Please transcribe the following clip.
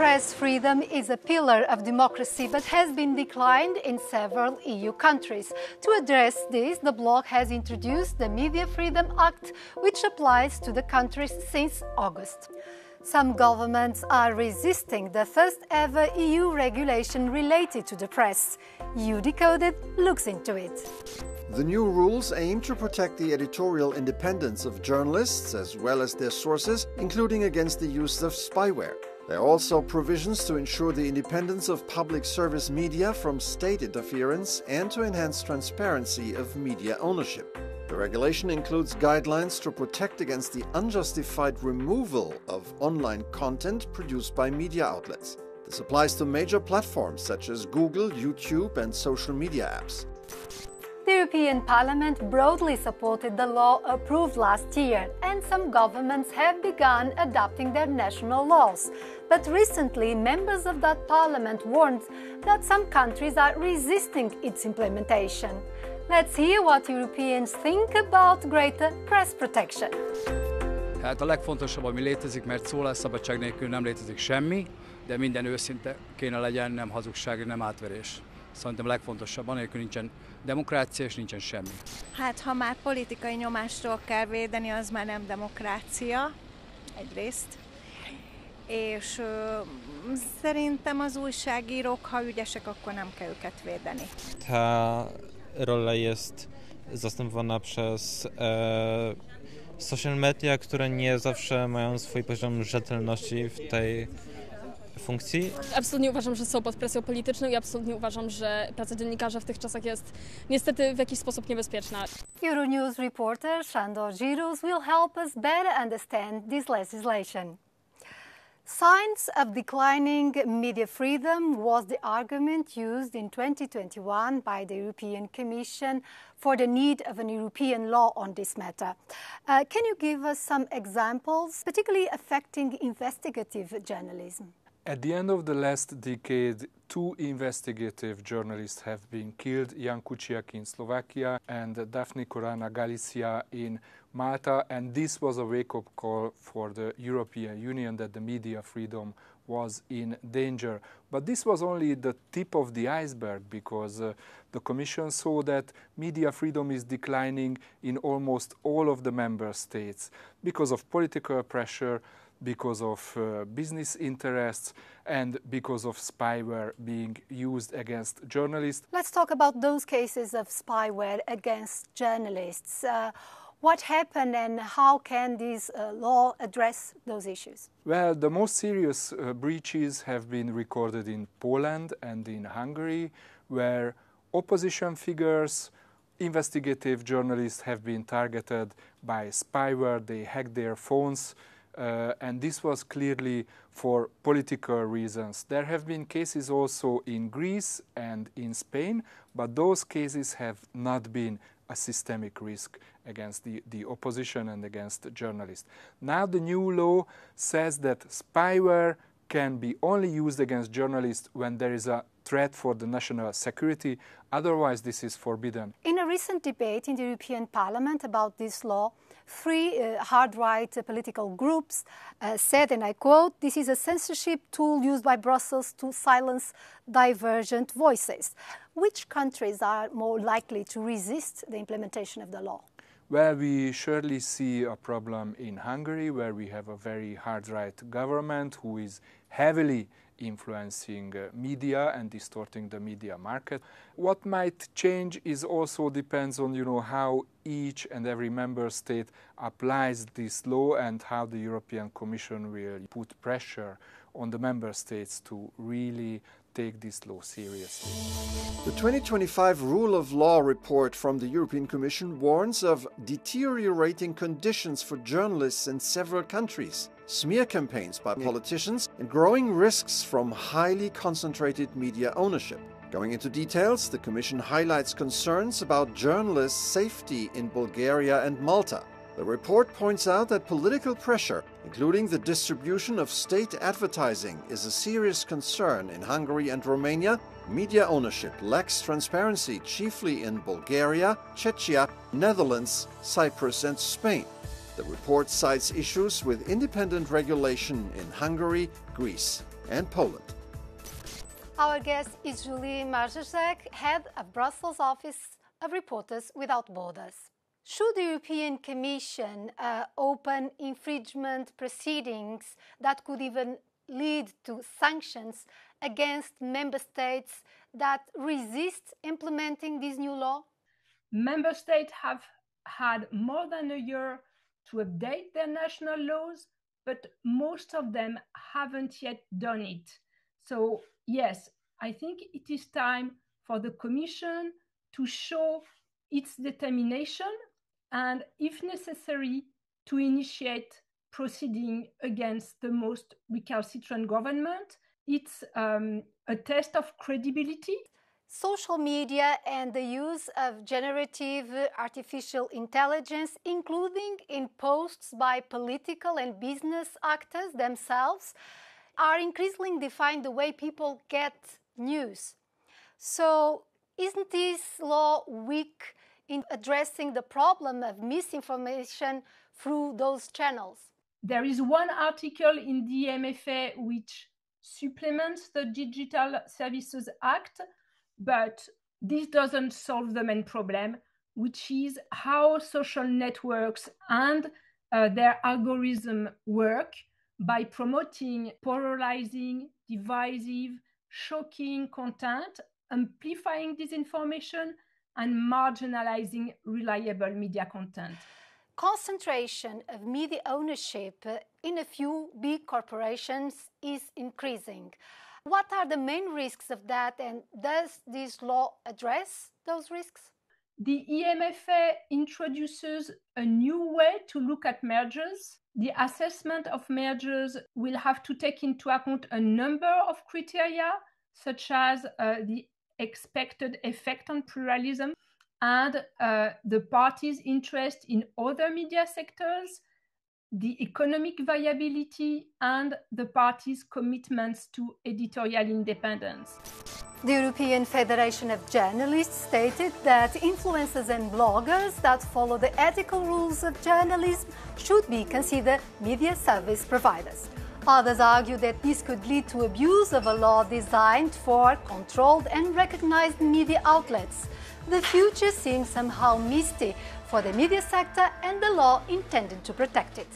Press freedom is a pillar of democracy but has been declined in several EU countries. To address this, the bloc has introduced the Media Freedom Act, which applies to the countries since August. Some governments are resisting the first ever EU regulation related to the press. EU Decoded looks into it. The new rules aim to protect the editorial independence of journalists as well as their sources, including against the use of spyware. There are also provisions to ensure the independence of public service media from state interference and to enhance transparency of media ownership. The regulation includes guidelines to protect against the unjustified removal of online content produced by media outlets. This applies to major platforms such as Google, YouTube, and social media apps. The European Parliament broadly supported the law approved last year, and some governments have begun adopting their national laws. But recently, members of that parliament warned that some countries are resisting its implementation. Let's hear what Europeans think about greater press protection. Hát a legfontosabb, ami létezik, mert szólásszabadság nélkül nem létezik semmi, de minden őszinte kéne legyen, nem hazugság, nem átverés. Szerintem a legfontosabb, anélkül nincsen demokrácia és nincsen semmi. Hát ha már politikai nyomástól kell védeni, az már nem demokrácia, egyrészt. És szerintem az újságírók, ha ügyesek, akkor nem kell őket védeni. Ta rola jest zastępowana przez social media, które nie zawsze mają swój poziom rzetelności w tej funkcji. Absolutnie uważam, że są pod presją polityczną i absolutnie uważam, że praca dziennikarza w tych czasach jest niestety w jakiś sposób niebezpieczna. Euronews reporter Sándor Zsíros will help us better understand this legislation. Signs of declining media freedom was the argument used in 2021 by the European Commission for the need of an European law on this matter. Can you give us some examples, particularly affecting investigative journalism? At the end of the last decade, 2 investigative journalists have been killed, Jan Kuciak in Slovakia and Daphne Caruana Galizia in Malta, and this was a wake-up call for the European Union that the media freedom was in danger. But this was only the tip of the iceberg, because the Commission saw that media freedom is declining in almost all of the member states because of political pressure, because of business interests, and because of spyware being used against journalists. Let's talk about those cases of spyware against journalists. What happened and how can this law address those issues? Well, the most serious breaches have been recorded in Poland and in Hungary, where opposition figures, investigative journalists have been targeted by spyware. They hacked their phones. And this was clearly for political reasons. There have been cases also in Greece and in Spain, but those cases have not been a systemic risk against the opposition and against journalists. Now the new law says that spyware can be only used against journalists when there is a threat for the national security. Otherwise, this is forbidden. In a recent debate in the European Parliament about this law, 3 hard-right political groups said, and I quote, "This is a censorship tool used by Brussels to silence divergent voices." Which countries are more likely to resist the implementation of the law? Well, we surely see a problem in Hungary, where we have a very hard-right government who is heavily influencing media and distorting the media market. What might change is also depends on, how each and every member state applies this law and how the European Commission will put pressure on the member states to really take this law seriously. The 2025 Rule of Law report from the European Commission warns of deteriorating conditions for journalists in several countries, smear campaigns by politicians, and growing risks from highly concentrated media ownership. Going into details, the Commission highlights concerns about journalists' safety in Bulgaria and Malta. The report points out that political pressure, including the distribution of state advertising, is a serious concern in Hungary and Romania. Media ownership lacks transparency, chiefly in Bulgaria, Czechia, Netherlands, Cyprus, and Spain. The report cites issues with independent regulation in Hungary, Greece, and Poland. Our guest is Julie Marjacek, head of Brussels office of Reporters Without Borders. Should the European Commission open infringement proceedings that could even lead to sanctions against member states that resist implementing this new law? Member states have had more than a year to update their national laws, but most of them haven't yet done it. So yes, I think it is time for the Commission to show its determination and, if necessary, to initiate proceeding against the most recalcitrant government. It's a test of credibility. Social media and the use of generative artificial intelligence, including in posts by political and business actors themselves, are increasingly defining the way people get news. So, isn't this law weak in addressing the problem of misinformation through those channels? There is one article in the MFA which supplements the Digital Services Act, but this doesn't solve the main problem, which is how social networks and their algorithm work by promoting polarizing, divisive, shocking content, amplifying disinformation, and marginalizing reliable media content. Concentration of media ownership in a few big corporations is increasing. What are the main risks of that, and does this law address those risks? The EMFA introduces a new way to look at mergers. The assessment of mergers will have to take into account a number of criteria, such as the expected effect on pluralism and the party's interest in other media sectors, the economic viability, and the party's commitments to editorial independence. The European Federation of Journalists stated that influencers and bloggers that follow the ethical rules of journalism should be considered media service providers. Others argue that this could lead to abuse of a law designed for controlled and recognized media outlets. The future seems somehow misty for the media sector and the law intended to protect it.